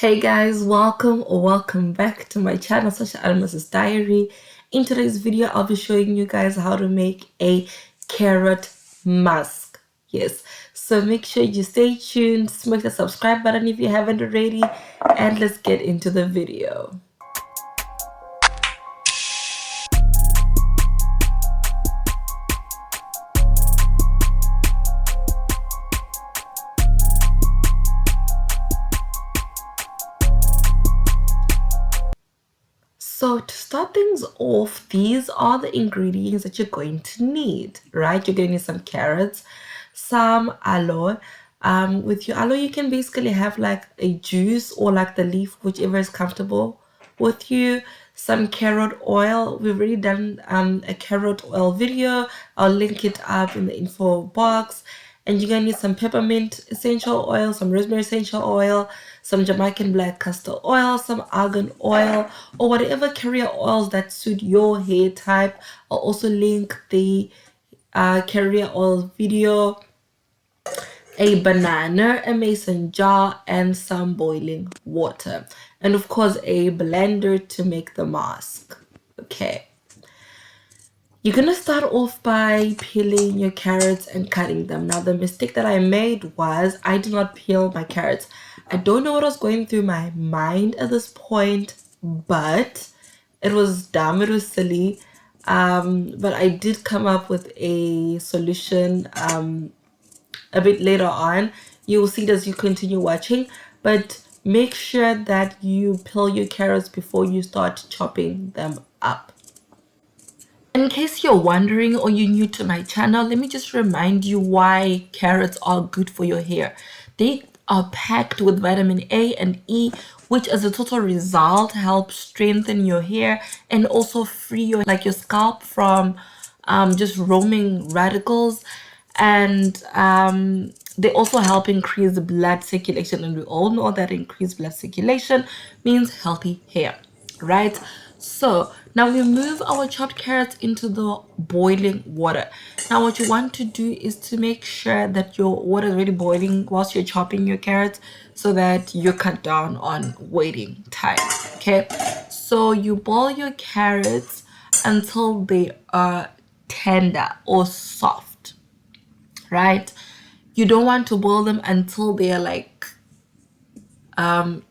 Hey guys, welcome or welcome back to my channel, Sasha Annamercy's Diary. In today's video, I'll be showing you guys how to make a carrot mask. Yes, so make sure you stay tuned, smack the subscribe button if you haven't already, and let's get into the video. So to start things off, these are the ingredients that you're going to need, right? You're going to need some carrots, some aloe. With your aloe, you can basically have like a juice or like the leaf, whichever is comfortable with you. Some carrot oil. We've already done a carrot oil video. I'll link it up in the info box. And you're gonna need some peppermint essential oil, some rosemary essential oil, some Jamaican black castor oil, some argan oil, or whatever carrier oils that suit your hair type. I'll also link the carrier oil video, a banana, a mason jar, and some boiling water. And of course, a blender to make the mask. Okay. You're gonna start off by peeling your carrots and cutting them. Now, the mistake that I made was I did not peel my carrots. I don't know what was going through my mind at this point, but it was dumb, it was silly. But I did come up with a solution a bit later on. You will see it as you continue watching, but make sure that you peel your carrots before you start chopping them up. In case you're wondering or you're new to my channel, let me just remind you why carrots are good for your hair. They are packed with vitamin A and E, which as a total result helps strengthen your hair and also free your scalp from just roaming radicals. And they also help increase the blood circulation, and we all know that increased blood circulation means healthy hair, right? So now we move our chopped carrots into the boiling water. Now what you want to do is to make sure that your water is already boiling whilst you're chopping your carrots, so that you cut down on waiting time. Okay, so you boil your carrots until they are tender or soft, right? You don't want to boil them until they are like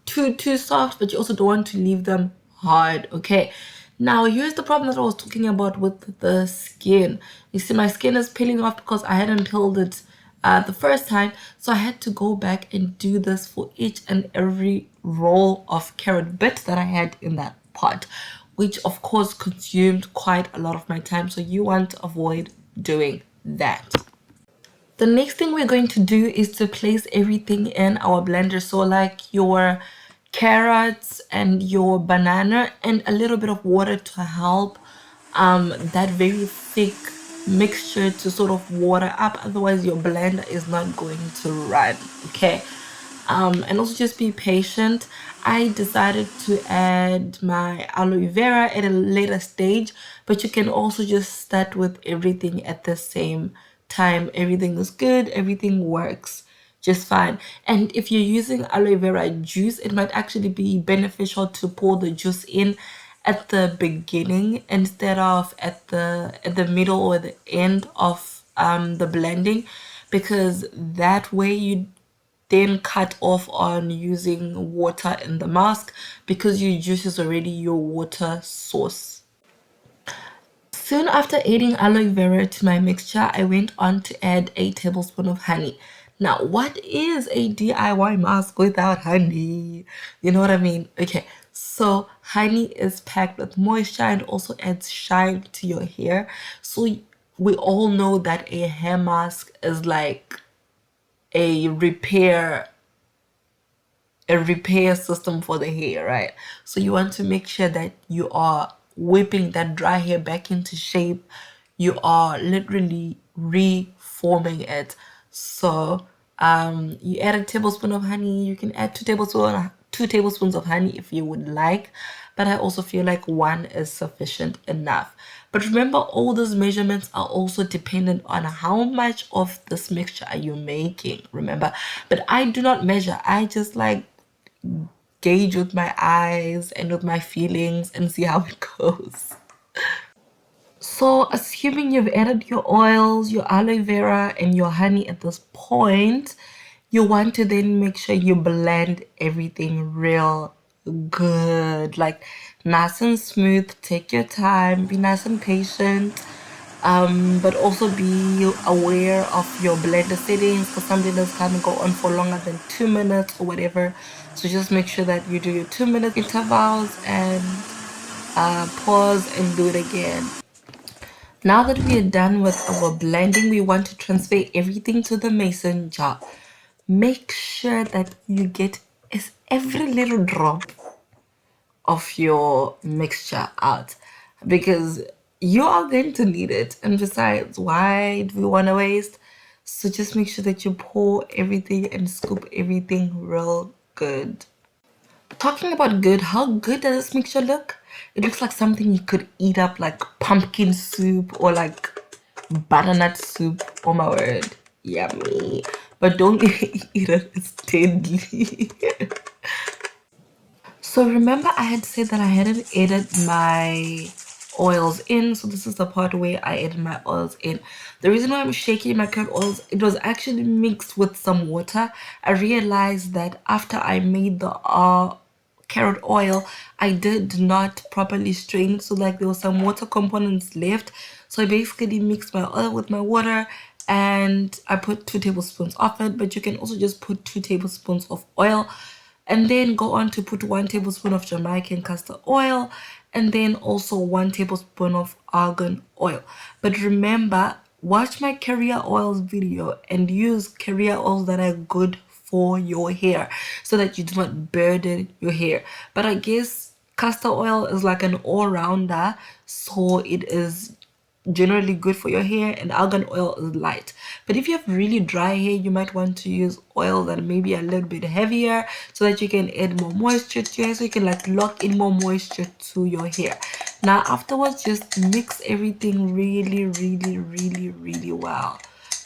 too soft, but you also don't want to leave them hard. Okay, now here's the problem that I was talking about with the skin. You see, my skin is peeling off because I hadn't peeled it the first time, so I had to go back and do this for each and every roll of carrot bit that I had in that pot, which of course consumed quite a lot of my time, so you want to avoid doing that. The next thing we're going to do is to place everything in our blender. So like your carrots and your banana and a little bit of water to help that very thick mixture to sort of water up. Otherwise your blender is not going to run. Okay. And also just be patient. I decided to add my aloe vera at a later stage, but you can also just start with everything at the same time. Everything is good, everything works just fine. And if you're using aloe vera juice, it might actually be beneficial to pour the juice in at the beginning instead of at the middle or the end of the blending, because that way you then cut off on using water in the mask, because your juice is already your water source. Soon after adding aloe vera to my mixture, I went on to add a tablespoon of honey. Now, what is a DIY mask without honey? You know what I mean? Okay, so honey is packed with moisture and also adds shine to your hair. So we all know that a hair mask is like a repair system for the hair, right? So you want to make sure that you are whipping that dry hair back into shape. You are literally reforming it. So you add a tablespoon of honey. You can add two tablespoons of honey if you would like, but I also feel like one is sufficient enough. But remember, all those measurements are also dependent on how much of this mixture are you making, remember. But I do not measure. I just like gauge with my eyes and with my feelings and see how it goes. So, assuming you've added your oils, your aloe vera, and your honey at this point, you want to then make sure you blend everything real good, like nice and smooth. Take your time, be nice and patient, but also be aware of your blender settings because some blenders can go on for longer than 2 minutes or whatever. So, just make sure that you do your 2 minute intervals and pause and do it again. Now that we are done with our blending, we want to transfer everything to the mason jar. Make sure that you get every little drop of your mixture out because you are going to need it. And besides, why do we want to waste? So just make sure that you pour everything and scoop everything real good. Talking about good, how good does this mixture look? It looks like something you could eat up, like pumpkin soup or like butternut soup. Oh my word, yummy. But don't eat it, it's deadly. So remember I had said that I hadn't added my oils in. So this is the part where I added my oils in. The reason why I'm shaking my carrot oils, it was actually mixed with some water. I realized that after I made the carrot oil, I did not properly strain it, so like there was some water components left. So I basically mixed my oil with my water and I put 2 tablespoons of it, but you can also just put 2 tablespoons of oil and then go on to put 1 tablespoon of Jamaican castor oil and then also 1 tablespoon of argan oil. But remember, watch my carrier oils video and use carrier oils that are good for your hair so that you do not burden your hair. But I guess castor oil is like an all-rounder, so it is generally good for your hair, and argan oil is light. But if you have really dry hair, you might want to use oil that may be a little bit heavier so that you can add more moisture to your hair, so you can like lock in more moisture to your hair. Now afterwards, just mix everything really well.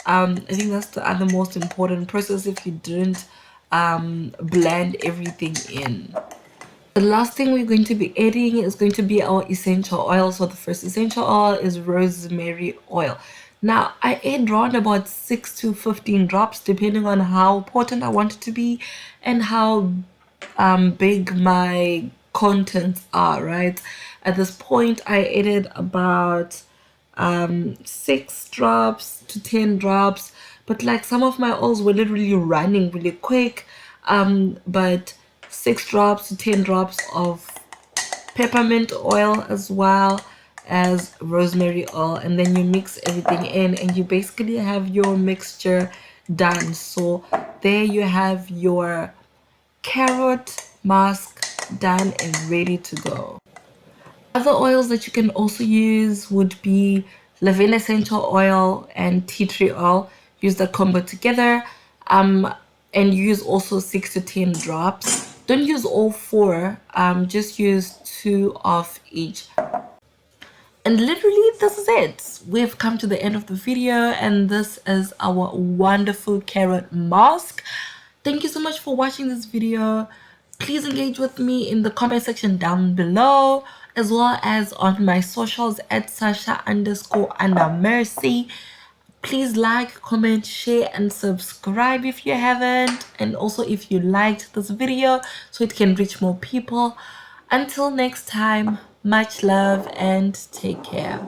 I think that's the other most important process if you didn't blend everything in. The last thing we're going to be adding is going to be our essential oil. So the first essential oil is rosemary oil. Now I add around about 6 to 15 drops depending on how potent I want it to be and how big my contents are, right? At this point I added about 6 drops to 10 drops, but like some of my oils were literally running really quick, but 6 drops to 10 drops of peppermint oil as well as rosemary oil, and then you mix everything in and you basically have your mixture done. So there you have your carrot mask done and ready to go. Other oils that you can also use would be lavender essential oil and tea tree oil. Use the combo together, and use also 6 to 10 drops. Don't use all 4, just use 2 of each. And literally this is it. We've come to the end of the video and this is our wonderful carrot mask. Thank you so much for watching this video. Please engage with me in the comment section down below, as well as on my socials at Sasha_Annamercy. Please like, comment, share, and subscribe if you haven't. And also if you liked this video so it can reach more people. Until next time, much love and take care.